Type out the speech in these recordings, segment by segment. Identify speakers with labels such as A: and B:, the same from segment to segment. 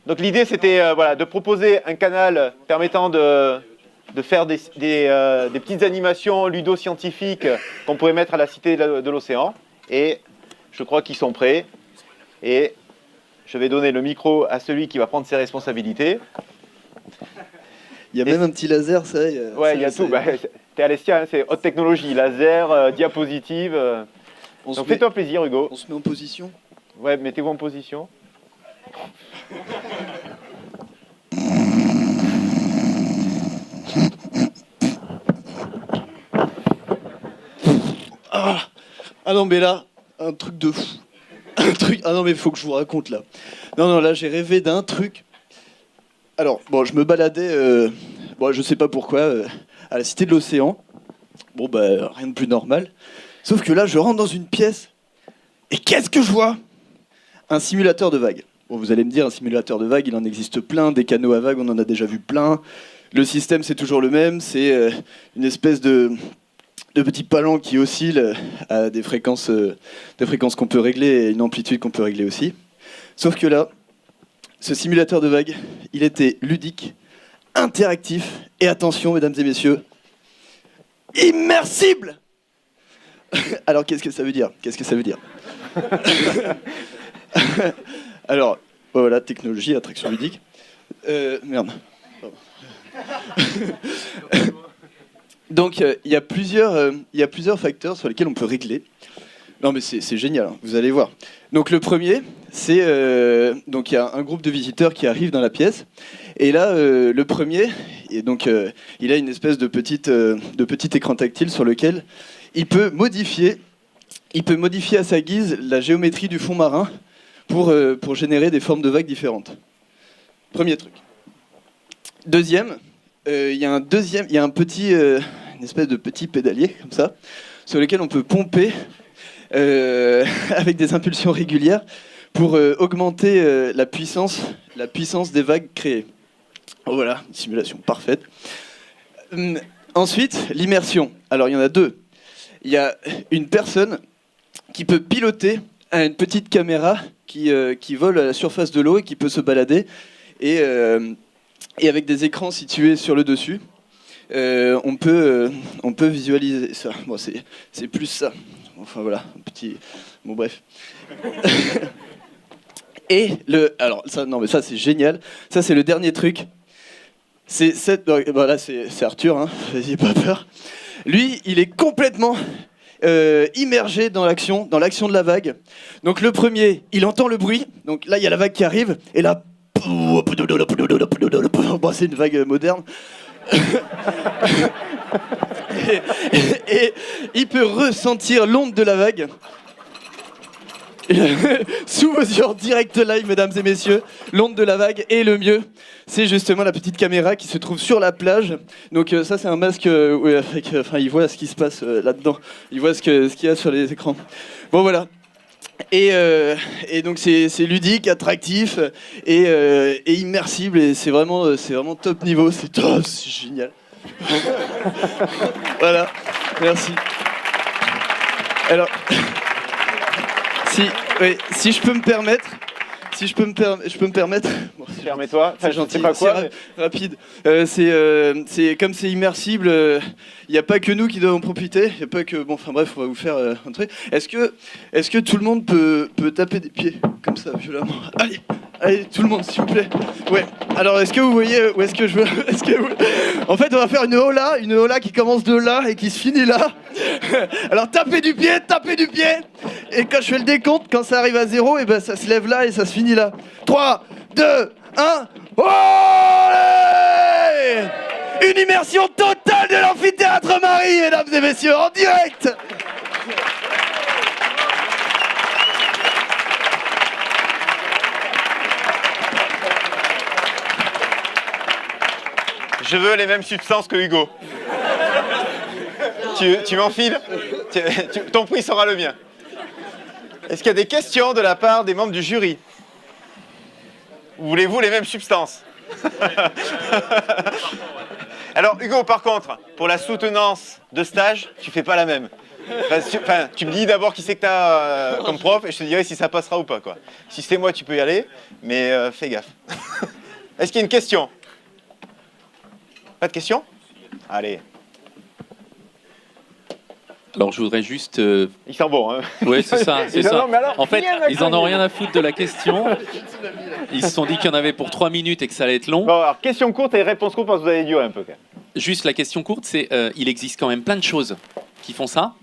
A: Donc l'idée, c'était voilà, de proposer un canal permettant de faire des petites animations ludo-scientifiques qu'on pourrait mettre à la Cité de l'Océan. Et je crois qu'ils sont prêts. Et je vais donner le micro à celui qui va prendre ses responsabilités.
B: Il y a même un petit laser, ça.
A: Ouais, il y a tout. Bah, t'es à l'Estia, hein, c'est haute technologie, laser, diapositive. Donc fais-toi plaisir, Hugo.
B: On se met en position.
A: Ouais, mettez-vous en position.
B: Ah non, mais là, un truc de fou. Un truc. Ah non, mais il faut que je vous raconte là. Non, là, j'ai rêvé d'un truc. Alors, bon, je me baladais, bon, je sais pas pourquoi, à la Cité de l'Océan. Bon, bah, rien de plus normal. Sauf que là, je rentre dans une pièce. Et qu'est-ce que je vois? Un simulateur de vagues. Bon, vous allez me dire, un simulateur de vagues, il en existe plein. Des canots à vagues, on en a déjà vu plein. Le système, c'est toujours le même. C'est une espèce de petits palans qui oscillent à des fréquences qu'on peut régler et une amplitude qu'on peut régler aussi. Sauf que là, ce simulateur de vagues, il était ludique, interactif et, attention, mesdames et messieurs, immersible. Alors, qu'est-ce que ça veut dire? Alors, voilà, technologie, attraction ludique. Merde. Donc, il y a plusieurs facteurs sur lesquels on peut régler. Non, mais c'est génial, hein, vous allez voir. Donc, le premier, c'est donc il y a un groupe de visiteurs qui arrivent dans la pièce. Et là, le premier, et donc, il a une espèce de petit écran tactile sur lequel il peut modifier à sa guise la géométrie du fond marin pour générer des formes de vagues différentes. Premier truc. Deuxième, il y a une espèce de petit pédalier comme ça, sur lequel on peut pomper avec des impulsions régulières pour augmenter la puissance des vagues créées. Voilà, une simulation parfaite. Ensuite, l'immersion. Alors, il y en a deux. Il y a une personne qui peut piloter une petite caméra qui vole à la surface de l'eau et qui peut se balader. Et avec des écrans situés sur le dessus, on peut visualiser ça. Bon, c'est plus ça. Enfin voilà, un petit... Bon bref. Et alors ça, non mais ça c'est génial. Ça c'est le dernier truc. Voilà, c'est Arthur, hein, n'ayez pas peur. Lui, il est complètement immergé dans l'action de la vague. Donc le premier, il entend le bruit. Donc là, il y a la vague qui arrive. Et là, bon, c'est une vague moderne. et il peut ressentir l'onde de la vague. Sous vos yeux en direct live, mesdames et messieurs, l'onde de la vague. Et le mieux, c'est justement la petite caméra qui se trouve sur la plage. Donc ça, c'est un masque où il voit ce qui se passe là-dedans. Il voit ce qu'il y a sur les écrans. Bon, voilà. Et donc c'est ludique, attractif et immersible. Et c'est vraiment top niveau. C'est top, c'est génial. Voilà, merci. Alors... Si je peux me permettre, bon,
A: Permets-toi,
B: c'est gentil,
A: c'est pas quoi,
B: c'est rapide. C'est comme c'est immersible, il n'y a pas que nous qui devons en profiter. Il y a pas que bon, enfin bref, on va vous faire un truc. Est-ce que tout le monde peut taper des pieds comme ça violemment? Allez, tout le monde, s'il vous plaît. Ouais. Alors, est-ce que vous voyez où est-ce que je veux? En fait, on va faire une hola qui commence de là et qui se finit là. Alors, tapez du pied. Et quand je fais le décompte, quand ça arrive à 0, et ben ça se lève là et ça se finit là. 3, 2, 1. Olé! Une immersion totale de l'amphithéâtre Marie, mesdames et messieurs, en direct.
A: Je veux les mêmes substances que Hugo. Tu m'enfiles? Ton prix sera le mien. Est-ce qu'il y a des questions de la part des membres du jury? Ou voulez-vous les mêmes substances? Alors Hugo, par contre, pour la soutenance de stage, tu fais pas la même. Enfin, tu me dis d'abord qui c'est que tu as comme prof et je te dirai si ça passera ou pas, quoi. Si c'est moi, tu peux y aller, mais fais gaffe. Est-ce qu'il y a une question? Pas de question? Allez.
C: Alors je voudrais juste...
A: Il sent bon, hein.
C: Oui, c'est ça, c'est
A: Non,
C: ça.
A: non, mais alors,
C: En fait,
A: rien à
C: ils en ont
A: craindre.
C: rien à foutre de la question. Ils se sont dit qu'il y en avait pour 3 minutes et que ça allait être long.
A: Bon, alors, question courte et réponse courte parce que vous allez durer un peu quand même.
C: Juste la question courte, c'est il existe quand même plein de choses qui font ça.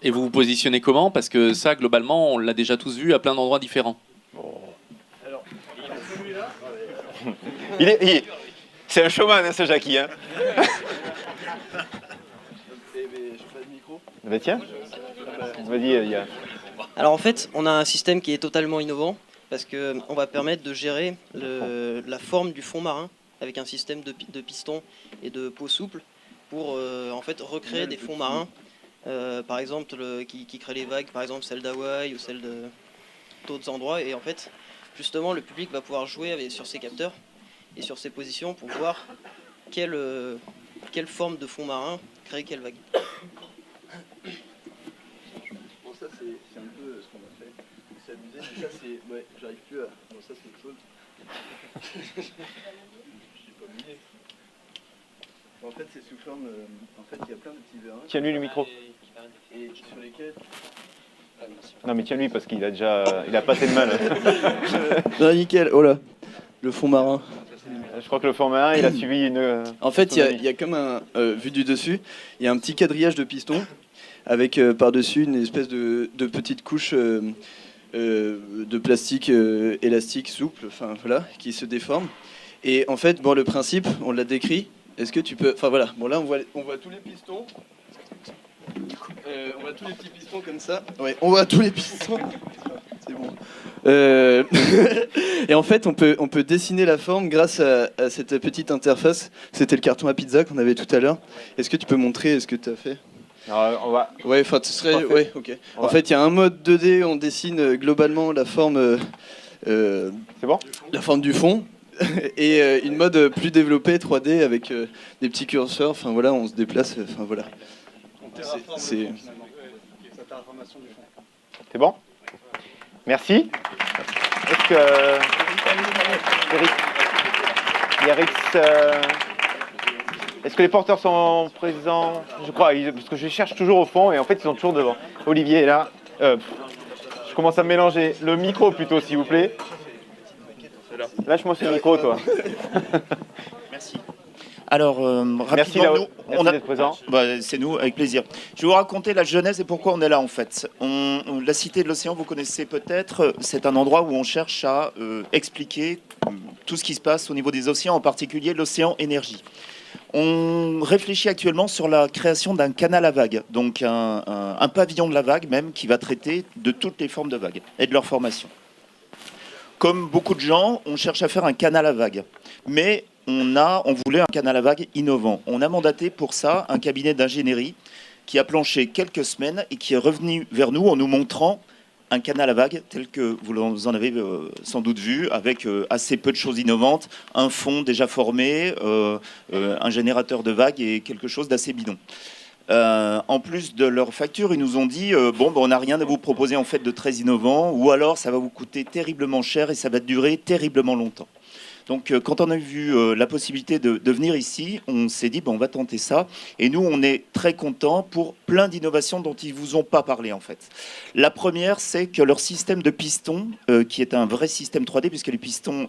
C: Et vous vous positionnez comment? Parce que ça, globalement, on l'a déjà tous vu à plein d'endroits différents.
A: C'est un showman, hein, ce Jackie. Hein. Bah tiens, vas-y, Yann.
D: Alors en fait, on a un système qui est totalement innovant parce qu'on va permettre de gérer la forme du fond marin avec un système de pistons et de peaux souples pour en fait recréer des fonds marins, par exemple qui créent les vagues, par exemple celle d'Hawaï ou celle d'autres endroits. Et en fait, justement, le public va pouvoir jouer sur ces capteurs et sur ces positions pour voir quelle forme de fond marin crée quelle vague.
B: Bon, ça c'est un peu ce qu'on a fait. C'est abusé, mais ça c'est. Ouais, j'arrive plus à. Bon, ça c'est autre chose. Je suis pas mouillé. En fait, c'est sous forme. En fait, il y a plein de petits vérins.
A: Tiens-lui le micro.
B: Et sur lesquels.
A: Non mais tiens-lui parce qu'il a déjà, il a pas assez de mal.
B: Non, nickel, oh là, le fond marin.
A: Je crois que le fond marin, il a suivi une...
B: En fait, il y a comme un. Vu du dessus, il y a un petit quadrillage de piston avec par-dessus une espèce de petite couche de plastique élastique souple, enfin voilà, qui se déforme. Et en fait, bon, le principe, on l'a décrit. Est-ce que tu peux. Enfin voilà, bon là on voit tous les pistons. On voit tous les petits pistons comme ça. Ouais, on voit tous les pistons. C'est bon. Et en fait, on peut dessiner la forme grâce à cette petite interface. C'était le carton à pizza qu'on avait tout à l'heure. Est-ce que tu peux montrer ce que tu as fait?
A: Alors, on va...
B: Ouais, enfin, ce serait.
A: Parfait.
B: Ouais, ok. En fait, il y a un mode 2D, on dessine globalement la forme.
A: C'est bon?
B: La forme du fond. Et une mode plus développée 3D avec des petits curseurs. Enfin voilà, on se déplace. Enfin voilà. C'est.
A: C'est bon? Merci. Est-ce que... Eric, est-ce que les porteurs sont présents? Je crois, parce que je les cherche toujours au fond et en fait ils sont toujours devant. Olivier est là. Je commence à me mélanger. Le micro plutôt, s'il vous plaît. Lâche-moi ce micro, toi.
E: Merci. Alors,
A: Merci,
E: rapidement,
A: merci d'être présent.
E: c'est nous, avec plaisir. Je vais vous raconter la genèse et pourquoi on est là, en fait. La Cité de l'Océan, vous connaissez peut-être, c'est un endroit où on cherche à expliquer tout ce qui se passe au niveau des océans, en particulier l'océan énergie. On réfléchit actuellement sur la création d'un canal à vagues, donc un pavillon de la vague même, qui va traiter de toutes les formes de vagues et de leur formation. Comme beaucoup de gens, on cherche à faire un canal à vagues. Mais on voulait un canal à vagues innovant. On a mandaté pour ça un cabinet d'ingénierie qui a planché quelques semaines et qui est revenu vers nous en nous montrant un canal à vagues tel que vous en avez sans doute vu, avec assez peu de choses innovantes, un fond déjà formé, un générateur de vagues et quelque chose d'assez bidon. En plus de leur facture, ils nous ont dit on n'a rien à vous proposer en fait de très innovant, ou alors ça va vous coûter terriblement cher et ça va durer terriblement longtemps. Donc quand on a vu la possibilité de venir ici, on s'est dit on va tenter ça. Et nous, on est très contents pour plein d'innovations dont ils ne vous ont pas parlé en fait. La première, c'est que leur système de pistons, qui est un vrai système 3D, puisque les pistons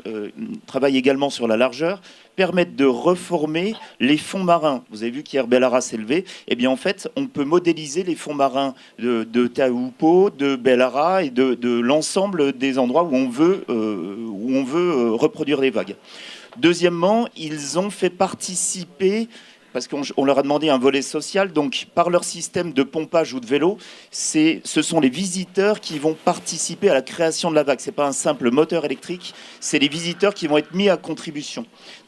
E: travaillent également sur la largeur, permettent de reformer les fonds marins. Vous avez vu qu'hier Bellara s'est levé. Eh bien en fait, on peut modéliser les fonds marins de Taupo, de Bellara et de l'ensemble des endroits où on veut reproduire les vagues. Deuxièmement, ils ont fait participer, parce qu'on leur a demandé un volet social, donc par leur système de pompage ou de vélo, ce sont les visiteurs qui vont participer à la création de la vague. Ce n'est pas un simple moteur électrique, c'est les visiteurs qui vont être mis à contribution.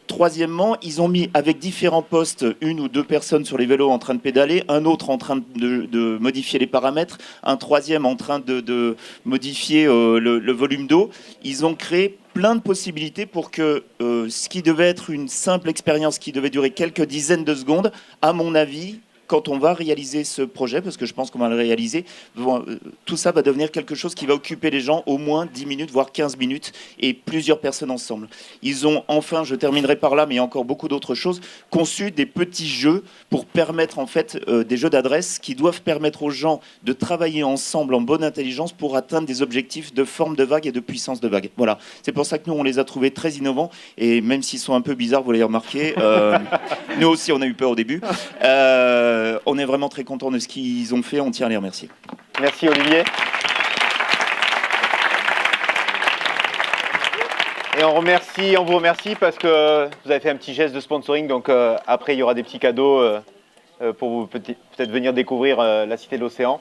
E: Troisièmement, ils ont mis avec différents postes, une ou deux personnes sur les vélos en train de pédaler, un autre en train de modifier les paramètres, un troisième en train de modifier le volume d'eau. Ils ont créé plein de possibilités pour que ce qui devait être une simple expérience qui devait durer quelques dizaines de secondes, à mon avis, quand on va réaliser ce projet, parce que je pense qu'on va le réaliser, tout ça va devenir quelque chose qui va occuper les gens au moins 10 minutes, voire 15 minutes, et plusieurs personnes ensemble. Ils ont enfin, je terminerai par là, mais il y a encore beaucoup d'autres choses, conçu des petits jeux pour permettre en fait des jeux d'adresse qui doivent permettre aux gens de travailler ensemble en bonne intelligence pour atteindre des objectifs de forme de vague et de puissance de vague. Voilà, c'est pour ça que nous on les a trouvés très innovants, et même s'ils sont un peu bizarres, vous l'avez remarqué, nous aussi on a eu peur au début. On est vraiment très contents de ce qu'ils ont fait, on tient à les remercier.
A: Merci Olivier. Et on vous remercie parce que vous avez fait un petit geste de sponsoring, donc après il y aura des petits cadeaux pour vous peut-être venir découvrir la Cité de l'Océan.